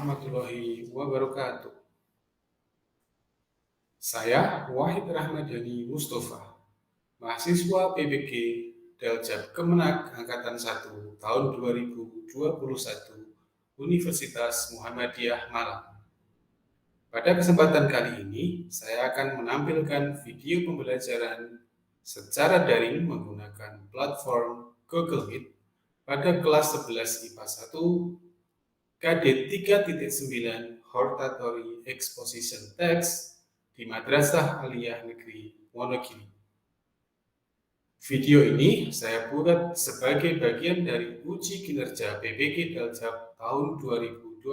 warahmatullahi wabarakatuh. Saya Wahid Rahmadani Mustafa, mahasiswa Ppg Daljab Kemenag Angkatan 1 tahun 2021 Universitas Muhammadiyah Malang. Pada kesempatan kali ini, saya akan menampilkan video pembelajaran secara daring menggunakan platform Google Meet pada kelas 11 IPA 1 KD 3.9 Hortatory Exposition Text di Madrasah Aliyah Negeri Wonogiri. Video ini saya buat sebagai bagian dari uji kinerja Ppg Daljab tahun 2021.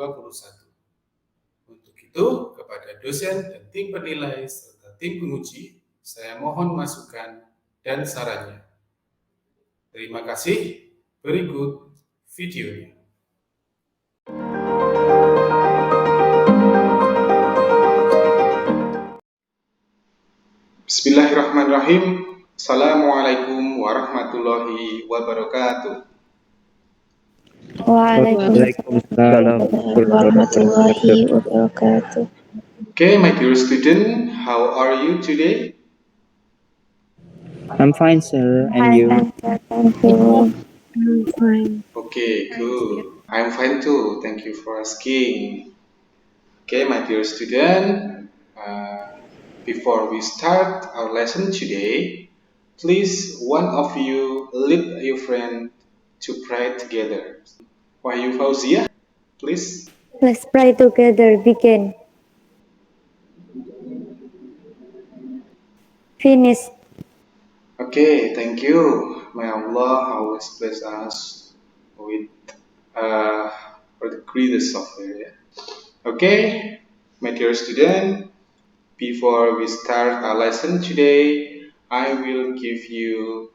Untuk itu, kepada dosen dan tim penilai serta tim penguji, saya mohon masukan dan sarannya. Terima kasih. Berikut videonya. Bismillahirrahmanirrahim. Assalamualaikum warahmatullahi wabarakatuh. Waalaikumsalam warahmatullahi wabarakatuh. Okay, my dear student, how are you today? I'm fine, sir. And you? Thank you. I'm fine. Okay, good. I'm fine too. Thank you for asking. Okay, my dear student, before we start our lesson today, please one of you lead your friend to pray together. Wahyu Fauzia, please. Let's pray together. Begin. Finish. Okay, thank you. May Allah always bless us with for the greatest software. Yeah? Okay, my dear student, before we start our lesson today, I will give you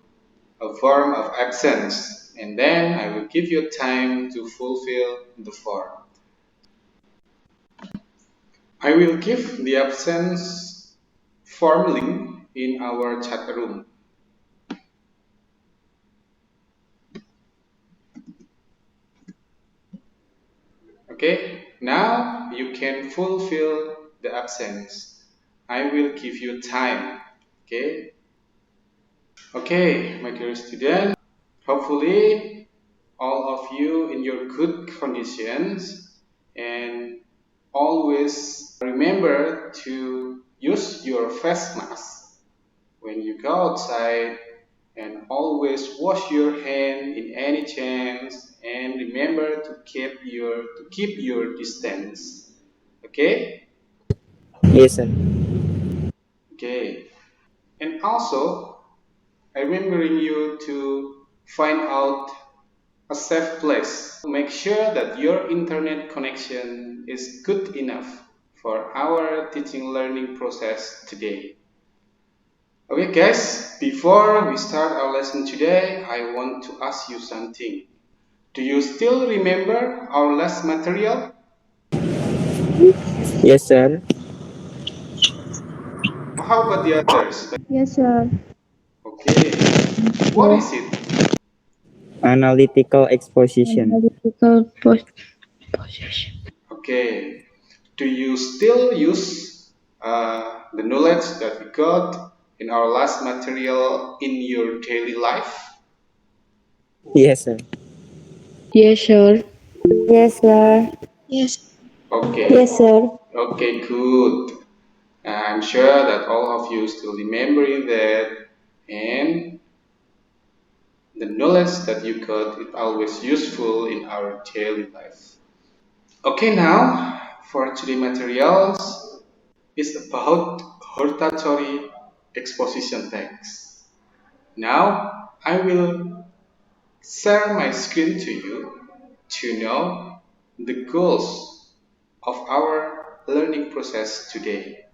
a form of absence, and then I will give you time to fulfill the form. I will give the absence form link in our chat room. Okay, now you can fulfill the absence. I will give you time. Okay. Okay, my dear student. Hopefully, all of you in your good conditions, and always remember to use your face mask when you go outside, and always wash your hand in any chance, and remember to keep your distance. Okay? Yes, sir. Okay. And also, I remembering you to find out a safe place. Make sure that your internet connection is good enough for our teaching learning process today. Okay guys, before we start our lesson today, I want to ask you something. Do you still remember our last material? Yes, sir. How about the others? Yes, sir. Okay, what is it? Analytical exposition. Analytical position. Okay, do you still use the knowledge that we got in our last material in your daily life? Yes, sir. Yes, sir. Yes, sir. Yes. Okay. Yes, sir. Okay, good. I'm sure that all of you still remembering that, and the knowledge that you got is always useful in our daily life. Okay, now for today materials is about hortatory exposition text. Now I will share my screen to you to know the goals of our learning process today.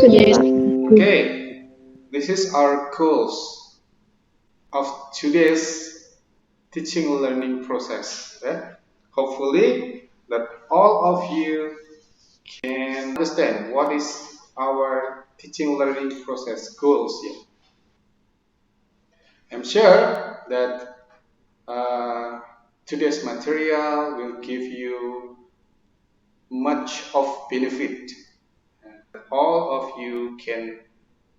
Yes. Okay, this is our goals of today's teaching learning process. Hopefully that all of you can understand what is our teaching learning process goals here. I'm sure that today's material will give you much of benefit. All of you can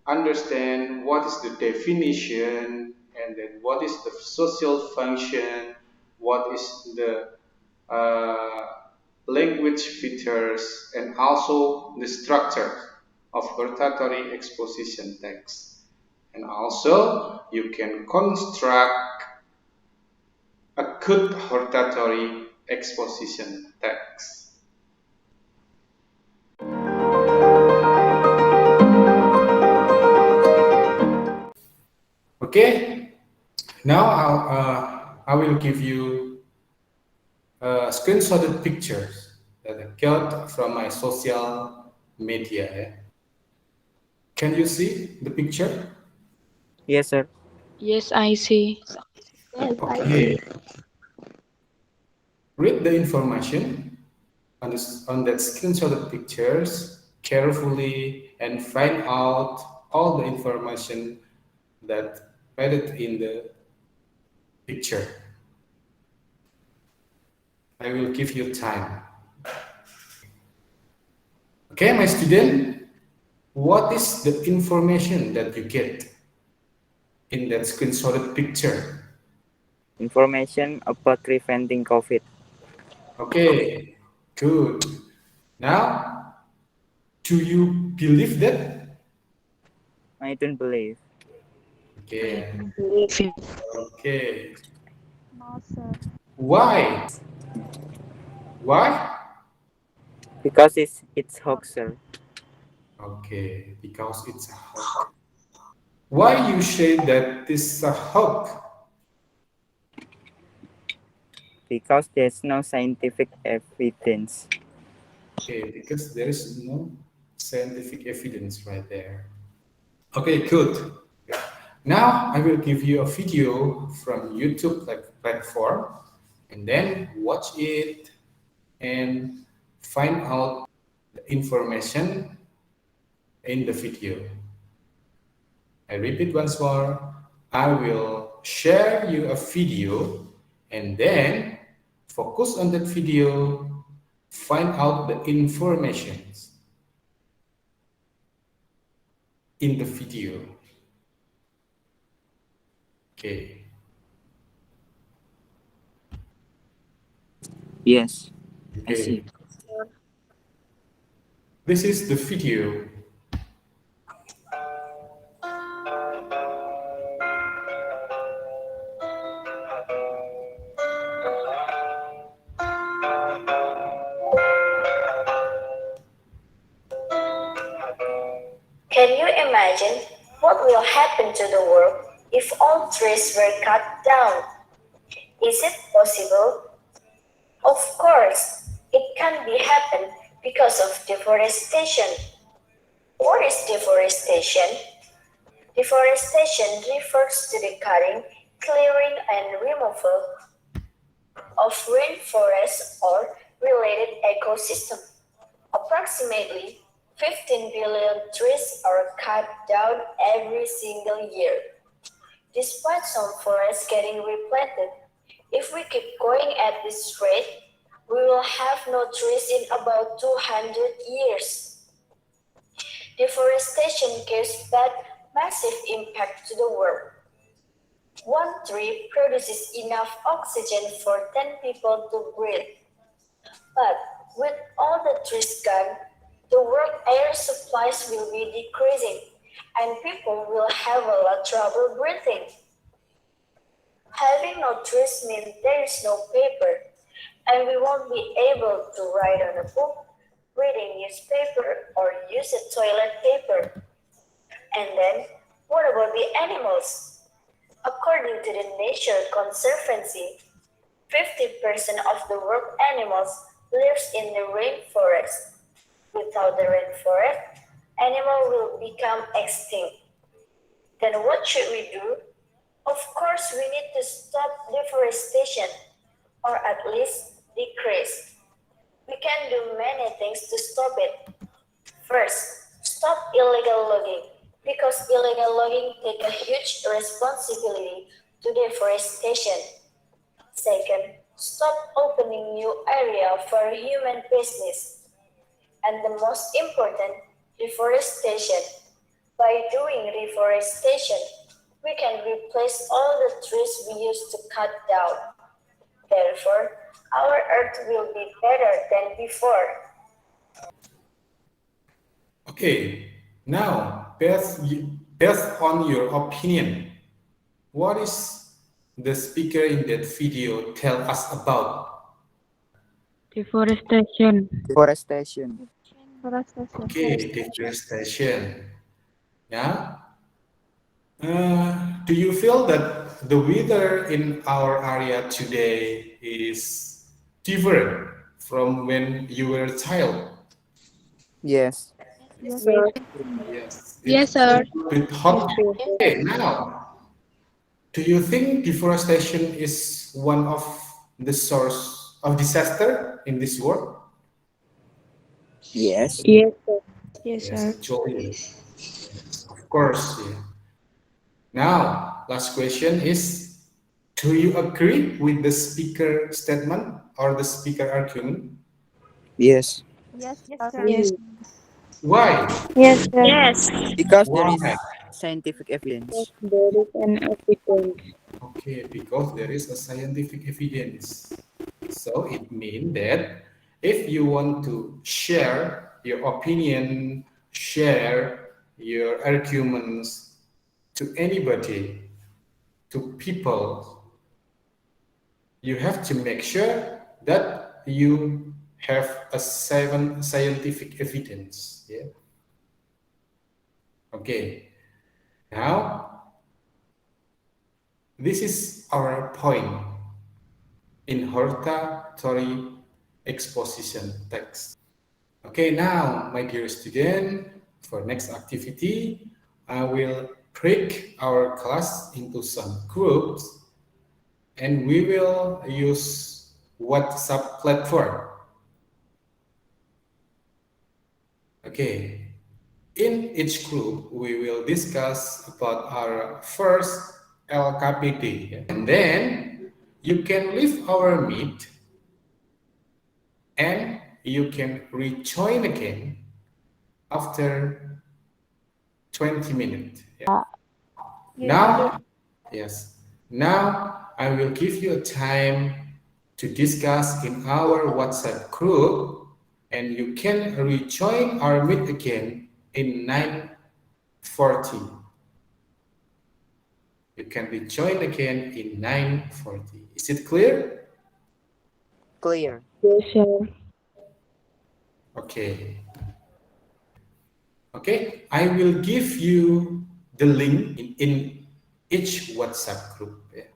understand what is the definition and then what is the social function, what is the uh, language features, and also the structure of hortatory exposition text. And also you can construct a good hortatory exposition text. Okay, now I will give you screenshotted pictures that I got from my social media. Can you see the picture? Yes, sir. Yes, I see. Okay. Read the information on that screenshotted pictures carefully and find out all the information that added in the picture. I will give you time. Okay, my student, what is the information that you get in that screenshotted picture? Information about preventing COVID. Okay, good. Now, do you believe that? I don't believe. I Okay, don't believe it. okay. No, sir. Why? Why? Because it's hoax, sir. Okay, because it's a hoax. Why you say that this is a hoax? Because there's no scientific evidence. Okay, because there is no scientific evidence right there. Okay, good. Now I will give you a video from YouTube platform, and then watch it and find out the information in the video. I repeat once more, I will share you a video and then focus on that video, find out the informations in the video. Okay. Yes, I Okay. see. This is the video. Can you imagine what will happen to the world if all trees were cut down? Is it possible? Of course, it can be happen because of deforestation. What is deforestation? Deforestation refers to the cutting, clearing, and removal of rainforests or related ecosystem. Approximately 15 billion trees are cut down every single year. Despite some forests getting replanted, if we keep going at this rate, we will have no trees in about 200 years. Deforestation gives bad, massive impact to the world. One tree produces enough oxygen for 10 people to breathe. But with all the trees gone, the world air supplies will be decreasing and people will have a lot of trouble breathing. Having no trees means there is no paper and we won't be able to write on a book, read a newspaper, or use a toilet paper. And then, what about the animals? According to the Nature Conservancy, 50% of the world animals lives in the rainforest. Without the rainforest, animals will become extinct. Then what should we do? Of course, we need to stop deforestation, or at least decrease. We can do many things to stop it. First, stop illegal logging, because illegal logging takes a huge responsibility to deforestation. Second, stop opening new area for human business. And the most important, reforestation. By doing reforestation, we can replace all the trees we used to cut down. Therefore, our earth will be better than before. Okay, now based on your opinion, what is the speaker in that video tell us about? Deforestation. Deforestation. Okay, deforestation. Yeah. Do you feel that the weather in our area today is different from when you were a child? Yes. Yes, Yes, Yes, it's sir. a bit hot. Okay, now, do you think deforestation is one of the source of disaster in this world? Yes. Yes, sir. Yes, Yes, sir. actually, yes, of course. Yeah. Now, last question is, do you agree with the speaker statement or the speaker argument? Yes. Yes. Why? yes, sir. Yes. Because there is Why? scientific Yes, evidence. there is an evidence. Okay, because there is a scientific evidence. So it means that if you want to share your opinion, share your arguments to anybody, to people, you have to make sure that you have a seven scientific evidence. Yeah. Okay. Now this is our point in hortatory exposition text. Okay, now, my dear student, for next activity, I will break our class into some groups and we will use WhatsApp platform. Okay, in each group, we will discuss about our first LKPD. And then you can leave our meet and you can rejoin again after 20 minutes. Yeah. Now, yes, now I will give you a time to discuss in our WhatsApp group and you can rejoin our meet again in 9:40. You can rejoin again in 9:40. Is it clear? Clear. Yes, sir. Okay. Okay, I will give you the link in each WhatsApp group. Yeah.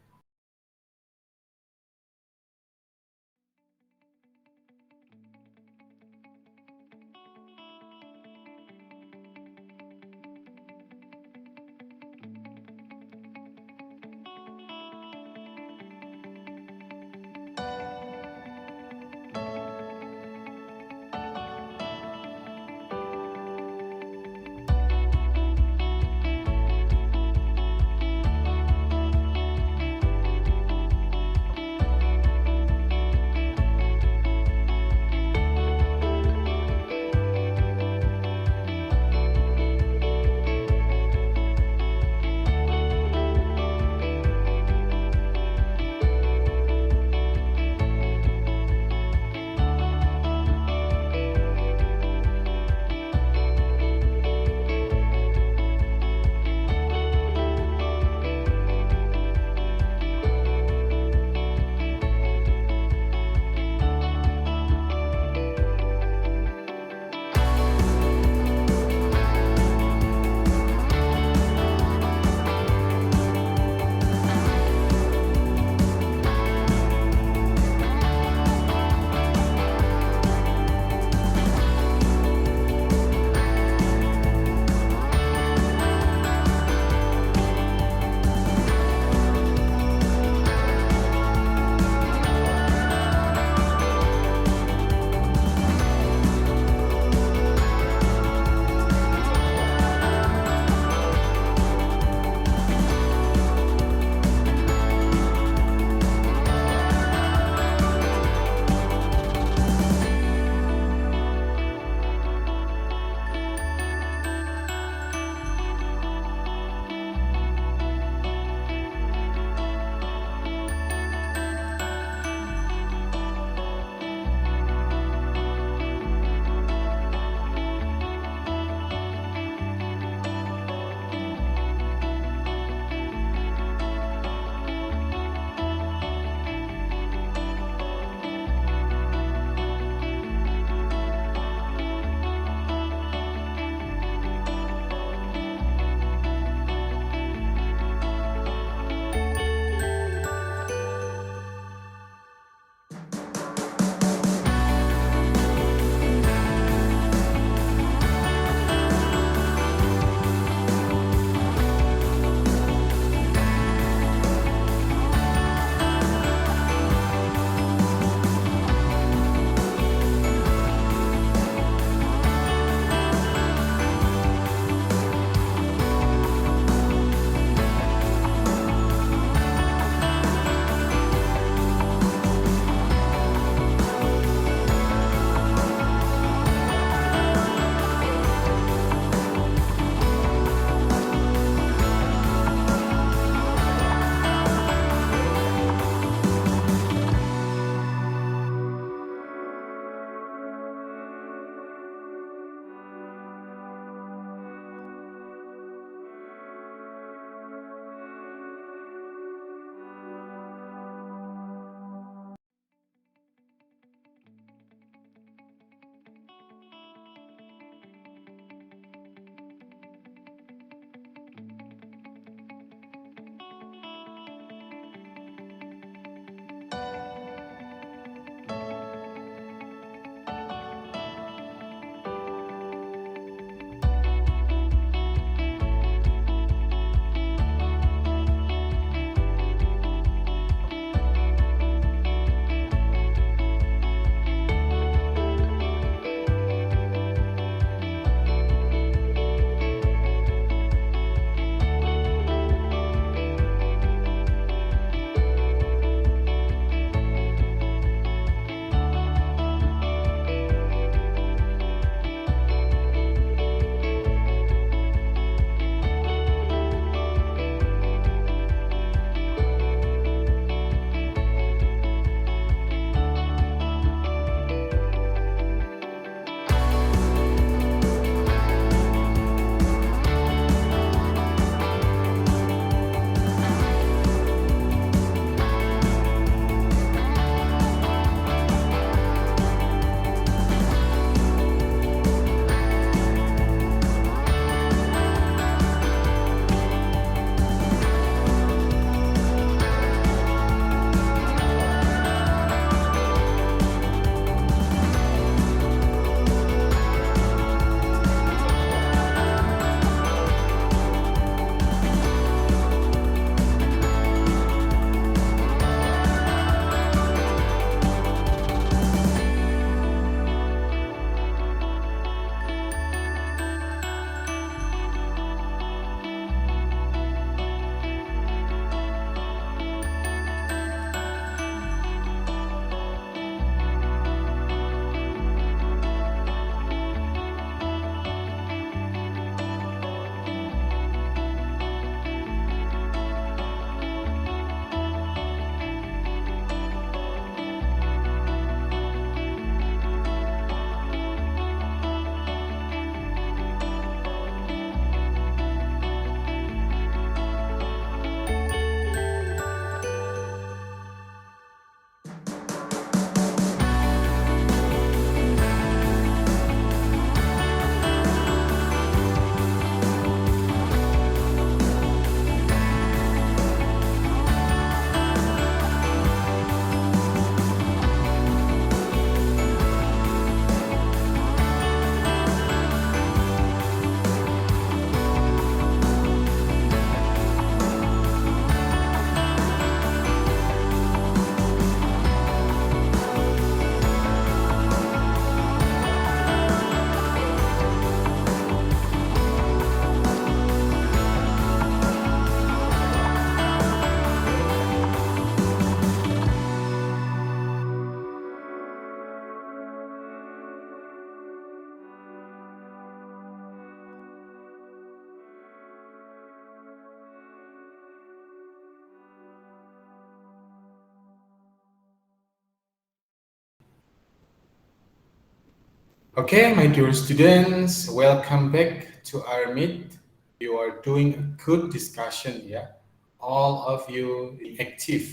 Okay, my dear students, welcome back to our meet. You are doing a good discussion, yeah. All of you active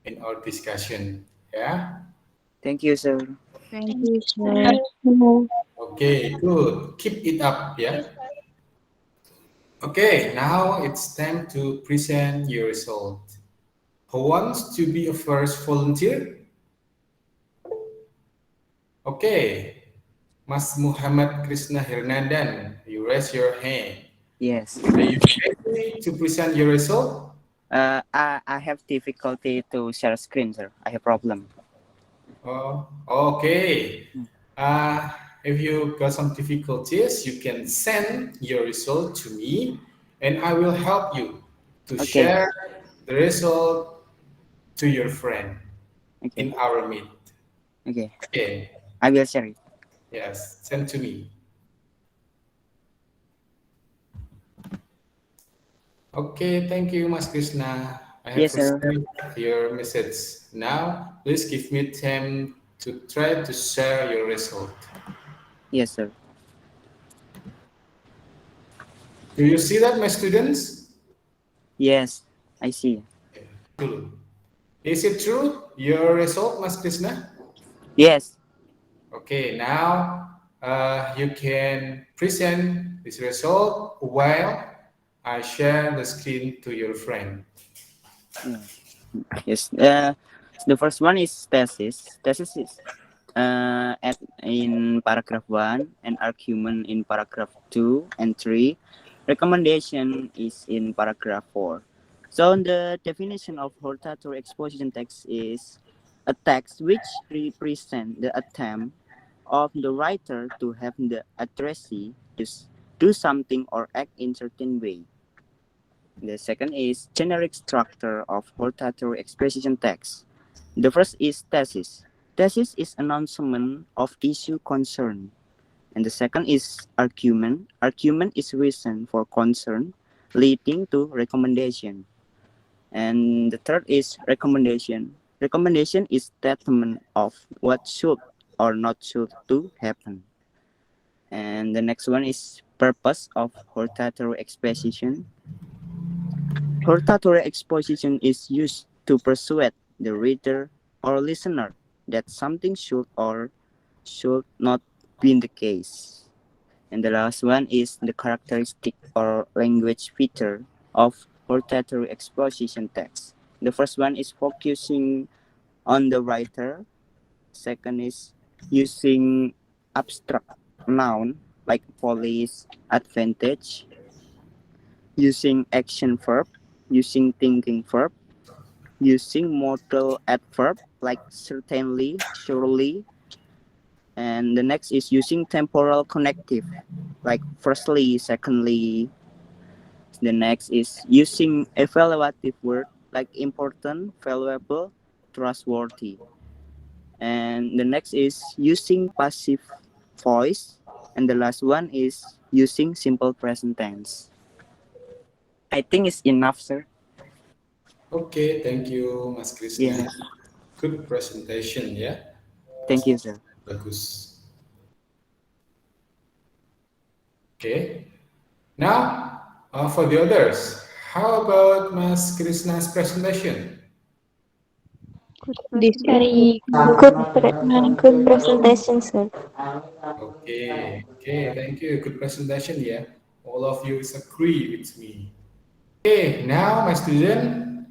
in our discussion, yeah. Thank you, sir. Thank you, sir. Hello. Okay, good. Keep it up, yeah. Okay, now it's time to present your result. Who wants to be a first volunteer? Okay, Mas Muhammad Krishna Hernandan, you raise your hand. Yes. Are you ready to present your result? I have difficulty to share screen, sir. I have problem. Oh, okay. Uh, if you got some difficulties, you can send your result to me, and I will help you to Okay. share the result to your friend Okay. in our meet. Okay. Okay. I will share it. Yes, send to me. Okay, thank you, Mas Krishna. I have Yes, sir. received your message. Now, please give me time to try to share your result. Yes, sir. Do you see that, my students? Yes, I see. True. Is it true, your result, Mas Krishna? Yes. Okay, now you can present this result while I share the screen to your friend. Yeah. Yes. The first one is thesis. Thesis is at in paragraph 1 and argument in paragraph 2 and 3. Recommendation is in paragraph 4. So the definition of hortatory exposition text is a text which represent the attempt of the writer to have the addressee do something or act in certain way. The second is generic structure of hortatory exposition text. The first is thesis. Thesis is announcement of issue concern. And the second is argument. Argument is reason for concern leading to recommendation. And the third is recommendation. Recommendation is statement of what should or not should to happen. And the next one is purpose of hortatory exposition. Hortatory exposition is used to persuade the reader or listener that something should or should not be the case. And the last one is the characteristic or language feature of hortatory exposition text. The first one is focusing on the writer. Second is using abstract noun like police, advantage, using action verb, using thinking verb, using modal adverb like certainly, surely, and the next is using temporal connective like firstly, secondly. The next is using evaluative word like important, valuable, trustworthy. And the next is using passive voice. And the last one is using simple present tense. I think it's enough, sir. Okay, thank you, Mas Krishna. Yes. Good presentation, yeah? Thank you, sir. Bagus. Okay. Now, for the others, how about Mas Krishna's presentation? This is Very good presentation, sir. Okay, thank you. Good presentation, yeah. All of you is agree with me. Okay, now my student,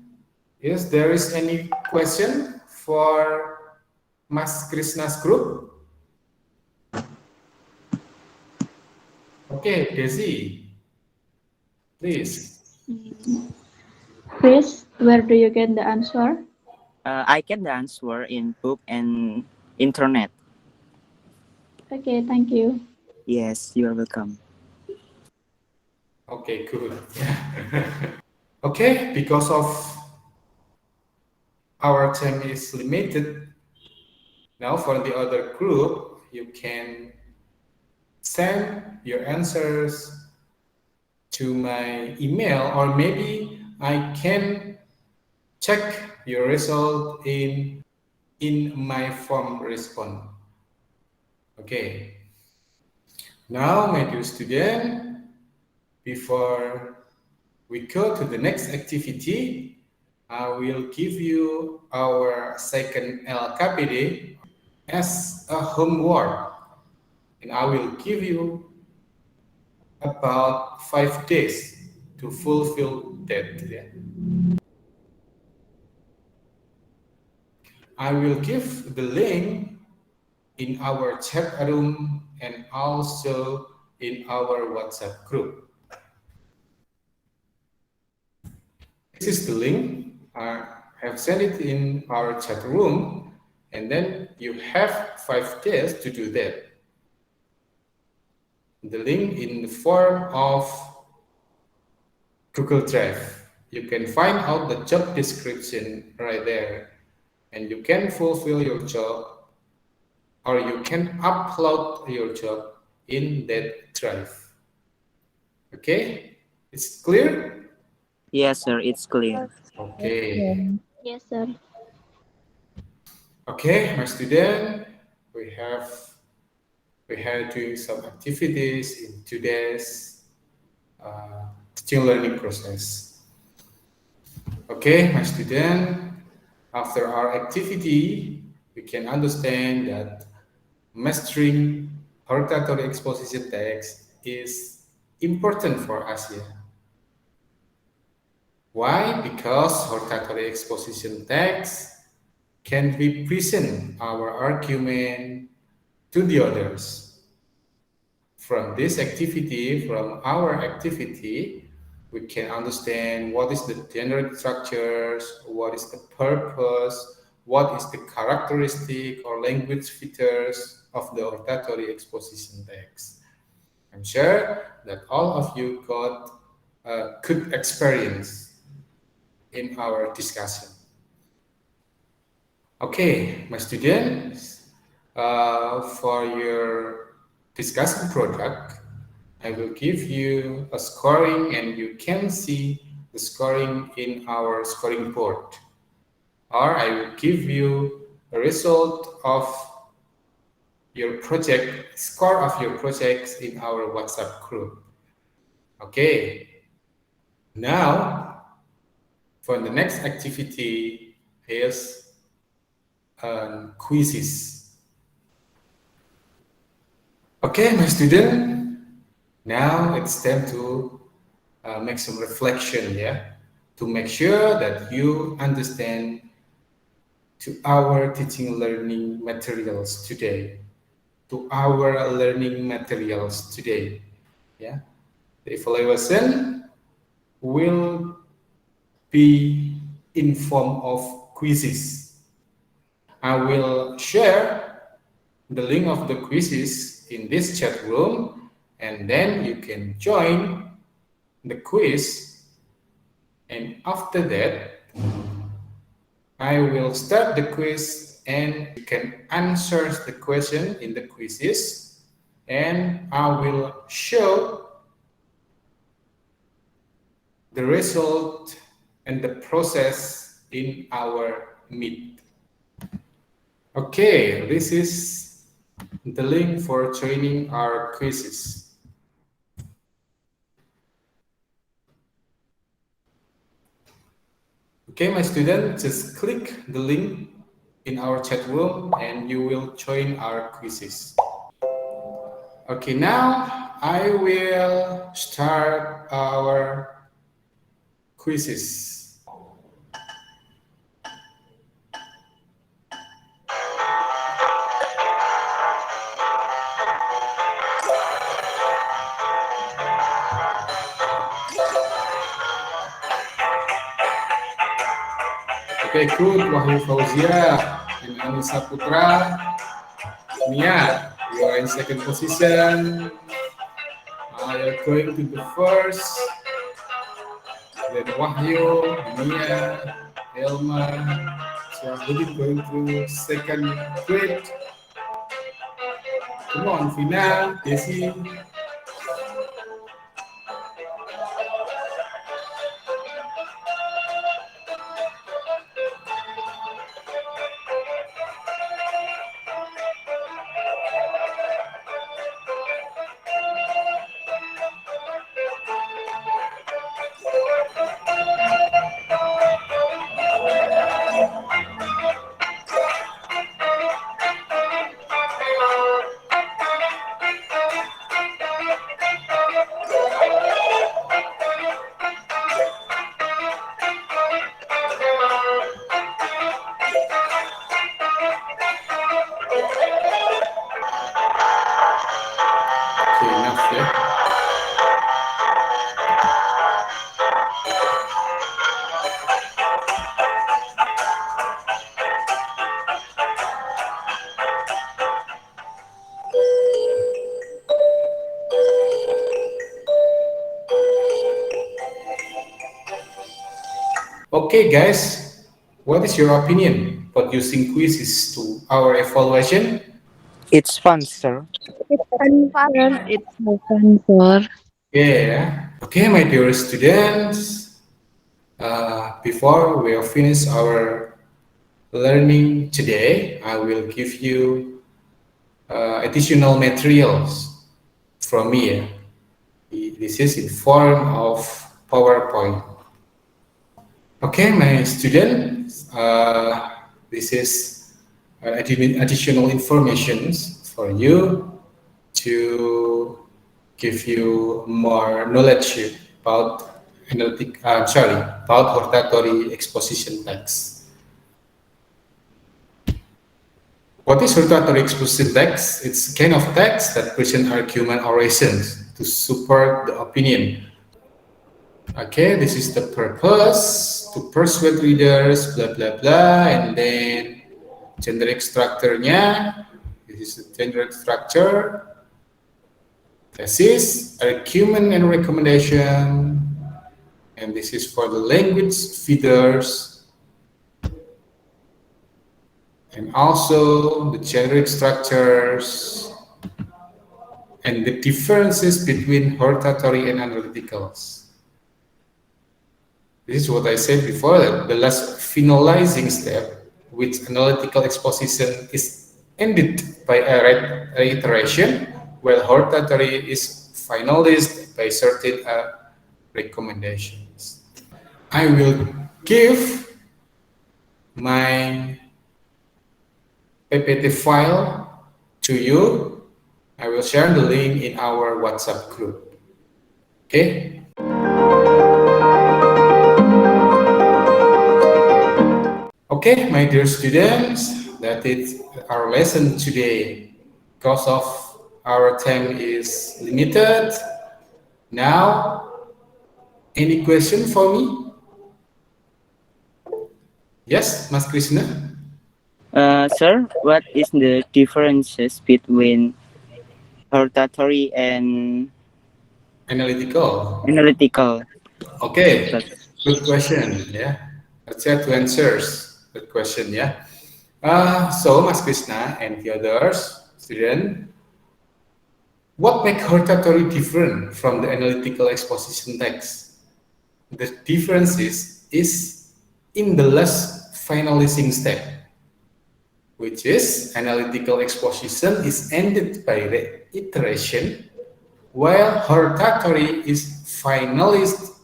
yes, there is any question for Mas Krishna's group? Okay, Desi, please. Chris, where do you get the answer? I get the answer in book and internet. Okay, thank you. Yes, you are welcome. Okay, good. Okay, because of our time is limited, now for the other group, you can send your answers to my email, or maybe I can check your result in my form response. Okay. Now, my dear student, before we go to the next activity, I will give you our second LKPD as a homework, and I will give you about 5 days to fulfill that. I will give the link in our chat room and also in our WhatsApp group. This is the link. I have sent it in our chat room, and then you have 5 days to do that. The link in the form of Google Drive. You can find out the job description right there, and you can fulfill your job, or you can upload your job in that drive. Okay, it's clear? Yes, sir, it's clear. Okay. Yes, sir. Okay, my student, we had doing some activities in today's teaching learning process. Okay, my student, after our activity, we can understand that mastering hortatory exposition text is important for us here. Why? Because hortatory exposition text can represent our argument to the others. From this activity, from our activity, we can understand what is the general structures, what is the purpose, what is the characteristic or language features of the hortatory exposition text. I'm sure that all of you got a good experience in our discussion. Okay, my students, for your discussion product, I will give you a scoring, and you can see the scoring in our scoring board. Or I will give you a result of your project, score of your projects in our WhatsApp group. Okay, now for the next activity is quizzes. Okay, my student, now it's time to make some reflection, to make sure that you understand to our teaching learning materials today, to our learning materials today. The evaluation will be in form of quizzes. I will share the link of the quizzes in this chat room, and then you can join the quiz, and after that I will start the quiz, and you can answer the question in the quizzes, and I will show the result and the process in our Meet. Okay, this is the link for joining our quizzes. Okay, my student, just click the link in our chat room and you will join our quizzes. Okay, now I will start our quizzes. Okay, good. Wahyu Fauzia and Anissa Putra. Mia, you are in second position. You're going to the first. Then Wahyu, Mia, Elma, Syahudin going to second grade. Come on, Vina, Desi. Yeah. Okay, guys, what is your opinion about using quizzes to our evaluation? It's fun, sir. It's fun, sir. It's so fun, sir. Yeah. Okay, my dear students, before we have finished our learning today, I will give you additional materials from me. This is in form of PowerPoint. Okay, my students, this is additional information for you to give you more knowledge about about hortatory exposition text. What is hortatory exposition text? It's a kind of text that present argument or reasons to support the opinion. Okay, this is the purpose to persuade readers, blah blah blah, and then generic structure-nya. This is the generic structure. Thesis, argument and recommendation, and this is for the language feeders, and also the generic structures and the differences between hortatory and analyticals. This is what I said before, that the last finalizing step, which analytical exposition is ended by a reiteration, while hortatory is finalized by certain recommendations. I will give my PPT file to you. I will share the link in our WhatsApp group. Okay? Okay, my dear students, that is our lesson today. Because of our time is limited. Now, any question for me? Yes, Mas Krishna? Sir, what is the differences between hortatory and Analytical. analytical? Okay, That- good question. Yeah, let's try to answer the question. Yeah. So, Mas Krishna and the others, student, what makes hortatory different from the analytical exposition text? The difference is in the last finalizing step, which is analytical exposition is ended by reiteration, while hortatory is finalized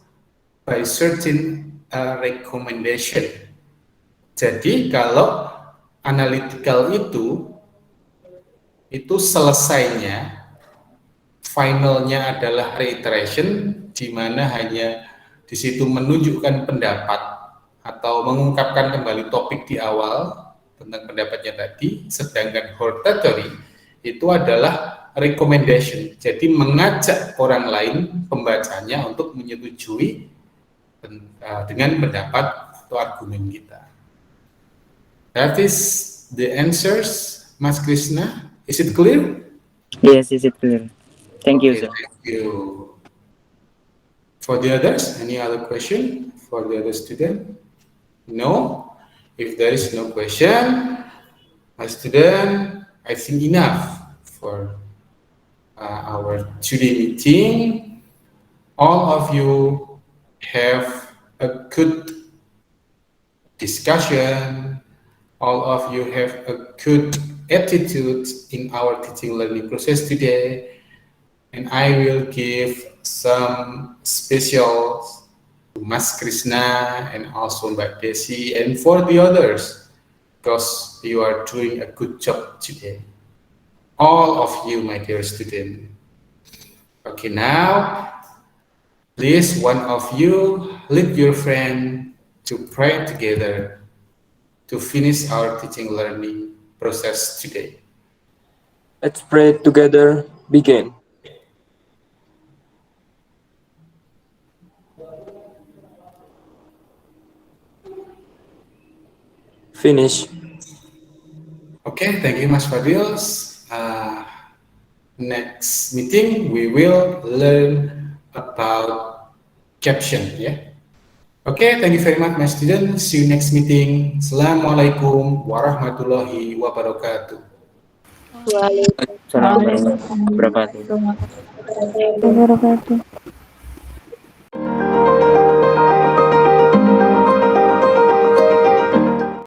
by certain recommendation. Jadi kalau analytical itu selesainya, finalnya adalah reiteration, di mana hanya di situ menunjukkan pendapat atau mengungkapkan kembali topik di awal tentang pendapatnya tadi, sedangkan hortatory itu adalah recommendation, jadi mengajak orang lain pembacanya untuk menyetujui dengan pendapat atau argumen kita. That is the answers, Mas Krishna. Is it clear? Yes, is it clear? Thank you, Okay, sir. thank you. For the others, any other question for the other student? No? If there is no question, my student, I think enough for our today meeting. All of you have a good discussion. All of you have a good attitude in our teaching learning process today. And I will give some special to Mas Krishna and also Mbak Desi and for the others, because you are doing a good job today. All of you, my dear student. Okay, now, please, one of you, lead your friend to pray together to finish our teaching learning process today. Let's pray together. Begin. Finish. Okay, thank you, Mas Fadil. Next meeting, we will learn about caption, yeah? Okay, thank you very much, my students. See you next meeting. Assalamualaikum warahmatullahi wabarakatuh. Assalamualaikum warahmatullahi wabarakatuh. Wabarakatuh.